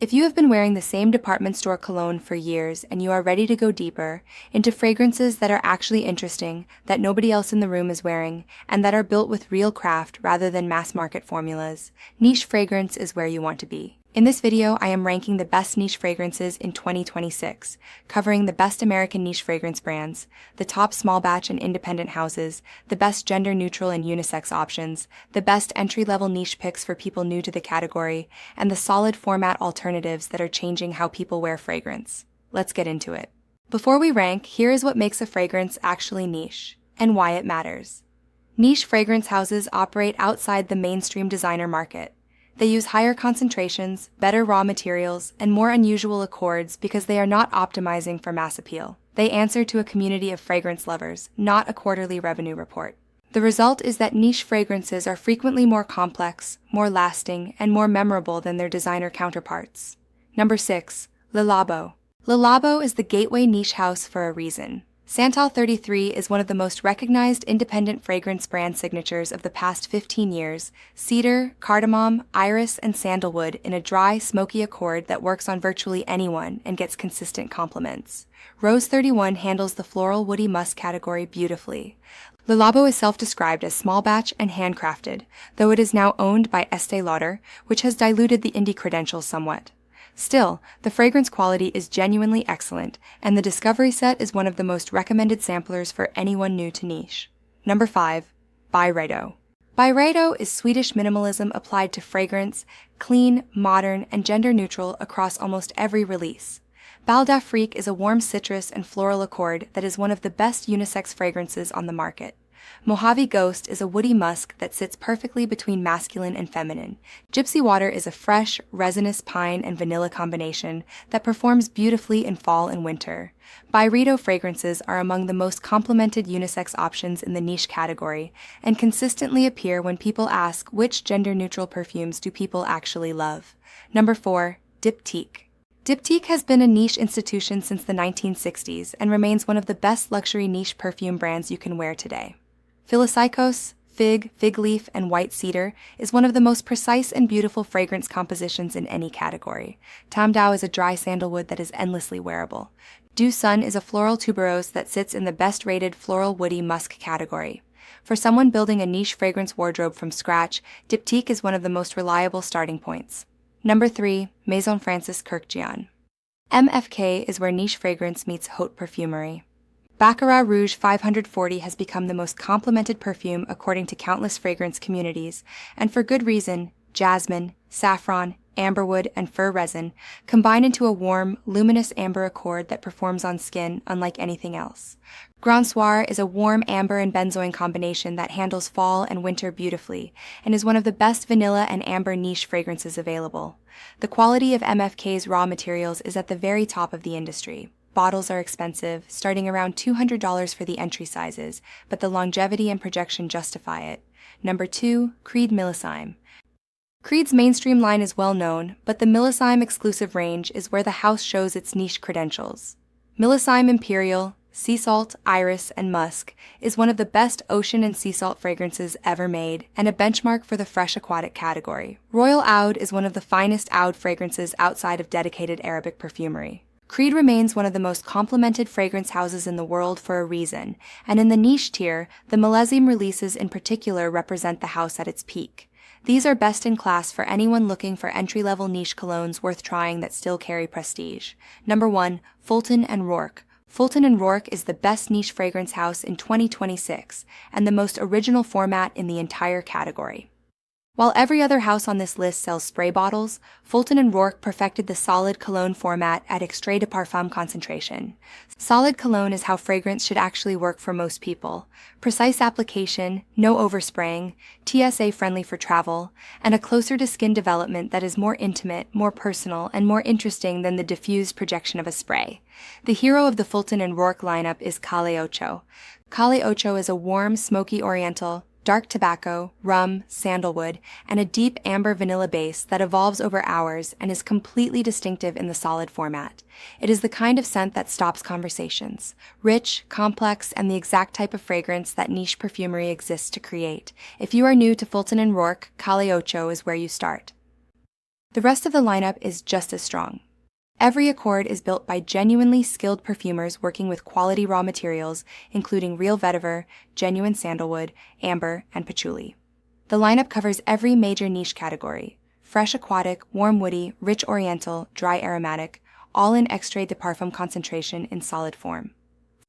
If you have been wearing the same department store cologne for years and you are ready to go deeper into fragrances that are actually interesting, that nobody else in the room is wearing, and that are built with real craft rather than mass-market formulas, niche fragrance is where you want to be. In this video, I am ranking the best niche fragrances in 2026, covering the best American niche fragrance brands, the top small batch and independent houses, the best gender-neutral and unisex options, the best entry-level niche picks for people new to the category, and the solid format alternatives that are changing how people wear fragrance. Let's get into it. Before we rank, here is what makes a fragrance actually niche, and why it matters. Niche fragrance houses operate outside the mainstream designer market. They use higher concentrations, better raw materials, and more unusual accords because they are not optimizing for mass appeal. They answer to a community of fragrance lovers, not a quarterly revenue report. The result is that niche fragrances are frequently more complex, more lasting, and more memorable than their designer counterparts. Number 6. Labo. Labo is the gateway niche house for a reason. Santal 33 is one of the most recognized independent fragrance brand signatures of the past 15 years, cedar, cardamom, iris, and sandalwood in a dry, smoky accord that works on virtually anyone and gets consistent compliments. Rose 31 handles the floral woody musk category beautifully. Labo is self-described as small batch and handcrafted, though it is now owned by Estée Lauder, which has diluted the indie credentials somewhat. Still, the fragrance quality is genuinely excellent, and the Discovery Set is one of the most recommended samplers for anyone new to niche. Number 5. Byredo. Byredo is Swedish minimalism applied to fragrance, clean, modern, and gender-neutral across almost every release. Bal d'Afrique is a warm citrus and floral accord that is one of the best unisex fragrances on the market. Mojave Ghost is a woody musk that sits perfectly between masculine and feminine. Gypsy Water is a fresh, resinous pine and vanilla combination that performs beautifully in fall and winter. Byredo fragrances are among the most complimented unisex options in the niche category and consistently appear when people ask which gender-neutral perfumes do people actually love. Number 4. Diptyque. Diptyque has been a niche institution since the 1960s and remains one of the best luxury niche perfume brands you can wear today. Philocycos, fig, fig leaf, and white cedar is one of the most precise and beautiful fragrance compositions in any category. Tam Dao is a dry sandalwood that is endlessly wearable. Dew Sun is a floral tuberose that sits in the best-rated floral woody musk category. For someone building a niche fragrance wardrobe from scratch, Diptyque is one of the most reliable starting points. Number 3. Maison Francis Kurkdjian. MFK is where niche fragrance meets haute perfumery. Baccarat Rouge 540 has become the most complimented perfume according to countless fragrance communities, and for good reason. Jasmine, saffron, amberwood, and fir resin combine into a warm, luminous amber accord that performs on skin unlike anything else. Grand Soir is a warm amber and benzoin combination that handles fall and winter beautifully, and is one of the best vanilla and amber niche fragrances available. The quality of MFK's raw materials is at the very top of the industry. Bottles are expensive, starting around $200 for the entry sizes, but the longevity and projection justify it. Number 2. Creed Millesime. Creed's mainstream line is well known, but the Millesime exclusive range is where the house shows its niche credentials. Millesime Imperial, Sea Salt, Iris, and Musk is one of the best ocean and sea salt fragrances ever made, and a benchmark for the fresh aquatic category. Royal Oud is one of the finest oud fragrances outside of dedicated Arabic perfumery. Creed remains one of the most complimented fragrance houses in the world for a reason, and in the niche tier, the Millesime releases in particular represent the house at its peak. These are best in class for anyone looking for entry-level niche colognes worth trying that still carry prestige. Number 1. Fulton and Roark. Fulton and Roark is the best niche fragrance house in 2026, and the most original format in the entire category. While every other house on this list sells spray bottles, Fulton and Roark perfected the solid cologne format at Extrait de Parfum concentration. Solid cologne is how fragrance should actually work for most people. Precise application, no overspraying, TSA-friendly for travel, and a closer-to-skin development that is more intimate, more personal, and more interesting than the diffused projection of a spray. The hero of the Fulton and Roark lineup is Calle Ocho. Calle Ocho is a warm, smoky oriental, dark tobacco, rum, sandalwood, and a deep amber vanilla base that evolves over hours and is completely distinctive in the solid format. It is the kind of scent that stops conversations. Rich, complex, and the exact type of fragrance that niche perfumery exists to create. If you are new to Fulton and Roark, Calle Ocho is where you start. The rest of the lineup is just as strong. Every accord is built by genuinely skilled perfumers working with quality raw materials, including real vetiver, genuine sandalwood, amber, and patchouli. The lineup covers every major niche category: fresh aquatic, warm woody, rich oriental, dry aromatic, all in Extrait de Parfum concentration in solid form.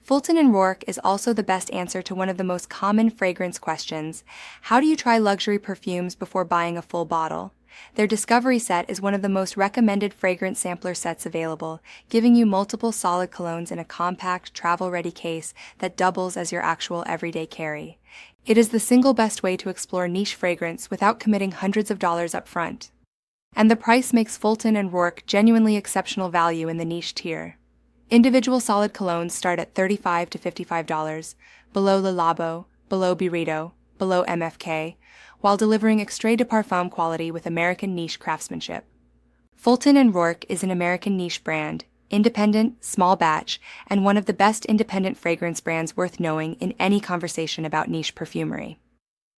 Fulton and Roark is also the best answer to one of the most common fragrance questions: how do you try luxury perfumes before buying a full bottle? Their Discovery Set is one of the most recommended fragrance sampler sets available, giving you multiple solid colognes in a compact, travel-ready case that doubles as your actual everyday carry. It is the single best way to explore niche fragrance without committing hundreds of dollars up front. And the price makes Fulton and Roark genuinely exceptional value in the niche tier. Individual solid colognes start at $35 to $55, below the Labo, below Byredo, below MFK, while delivering Extrait de Parfum quality with American niche craftsmanship. Fulton and Roark is an American niche brand, independent, small batch, and one of the best independent fragrance brands worth knowing in any conversation about niche perfumery.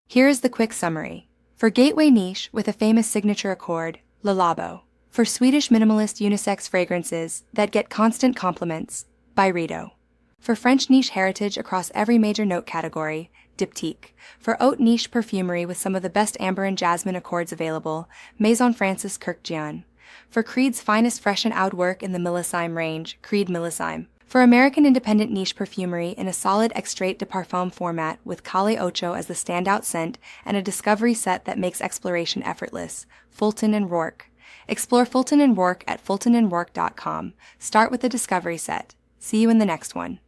Here is the quick summary. For gateway niche with a famous signature accord, Labo. For Swedish minimalist unisex fragrances that get constant compliments, Byredo. For French niche heritage across every major note category, Diptyque. For haute niche perfumery with some of the best amber and jasmine accords available, Maison Francis Kurkdjian. For Creed's finest fresh and out work in the Millesime range, Creed Millesime. For American independent niche perfumery in a solid Extrait de Parfum format with Calle Ocho as the standout scent and a discovery set that makes exploration effortless, Fulton and Roark. Explore Fulton and Roark at fultonandroark.com. Start with the discovery set. See you in the next one.